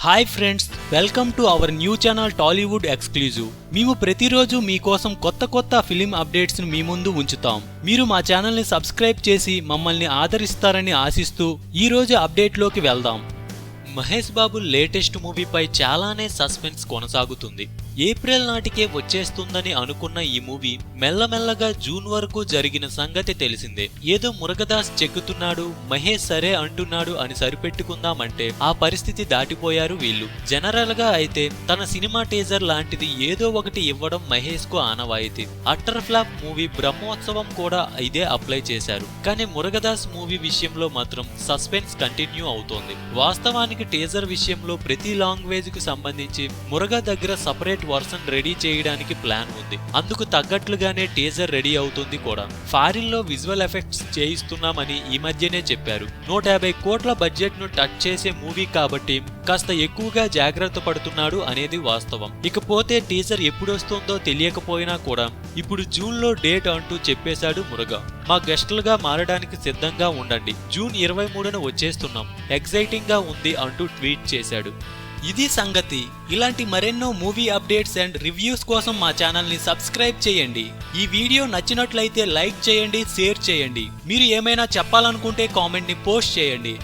Hi friends, welcome to our new channel Tollywood exclusive. మేము ప్రతిరోజు మీకోసం కొత్త ఫిలిం అప్డేట్స్ ను మీ ముందు ఉంచుతాం. మీరు మా ఛానల్ ని సబ్స్క్రైబ్ చేసి మమ్మల్ని ఆదరిస్తారని ఆశిస్తూ ఈ రోజు అప్డేట్ లోకి వెళ్దాం. మహేష్ బాబు లేటెస్ట్ మూవీపై చాలానే సస్పెన్స్ కొనసాగుతుంది. ఏప్రిల్ నాటికే వచ్చేస్తుందని అనుకున్న ఈ మూవీ మెల్లమెల్లగా జూన్ వరకు జరిగిన సంగతి తెలిసిందే. ఏదో మురుగదాస్ చెక్కుతున్నాడు, మహేష్ సరే అంటున్నాడు అని సరిపెట్టుకుందామంటే ఆ పరిస్థితి దాటిపోయారు వీళ్ళు. జనరల్ గా అయితే తన సినిమా టీజర్ లాంటిది ఏదో ఒకటి ఇవ్వడం మహేష్ కు ఆనవాయితీ. అట్టర్ ఫ్లాప్ మూవీ బ్రహ్మోత్సవం కూడా ఇదే అప్లై చేశారు. కానీ మురుగదాస్ మూవీ విషయంలో మాత్రం సస్పెన్స్ కంటిన్యూ అవుతోంది. వాస్తవానికి టీజర్ విషయంలో ప్రతి లాంగ్వేజ్ కు సంబంధించి మురుగా దగ్గర సపరేట్ వర్షన్ రెడీ చేయడానికి ప్లాన్ ఉంది. అందుకు తగ్గట్లుగానే టీజర్ రెడీ అవుతుంది కూడా. ఫారిన్ లో విజువల్ ఎఫెక్ట్స్ చేయిస్తున్నామని ఈ మధ్యనే చెప్పారు. 150 కోట్ల బడ్జెట్ ను టచ్ చేసే మూవీ కాబట్టి కాస్త ఎక్కువగా జాగ్రత్త పడుతున్నాడు అనేది వాస్తవం. ఇకపోతే టీజర్ ఎప్పుడొస్తుందో తెలియకపోయినా కూడా ఇప్పుడు జూన్ లో డేట్ అంటూ చెప్పేశాడు మురుగా. మా గెస్టులుగా మారడానికి సిద్ధంగా ఉండండి, జూన్ 23న వచ్చేస్తున్నాం, ఎక్సైటింగ్ గా ఉంది అంటూ ట్వీట్ చేశాడు. ఇది సంగతి. ఇలాంటి మరెన్నో మూవీ అప్డేట్స్ అండ్ రివ్యూస్ కోసం మా ఛానల్ ని సబ్స్క్రైబ్ చేయండి. ఈ వీడియో నచ్చినట్లయితే లైక్ చేయండి, షేర్ చేయండి. మీరు ఏమైనా చెప్పాలనుకుంటే కామెంట్ ని పోస్ట్ చేయండి.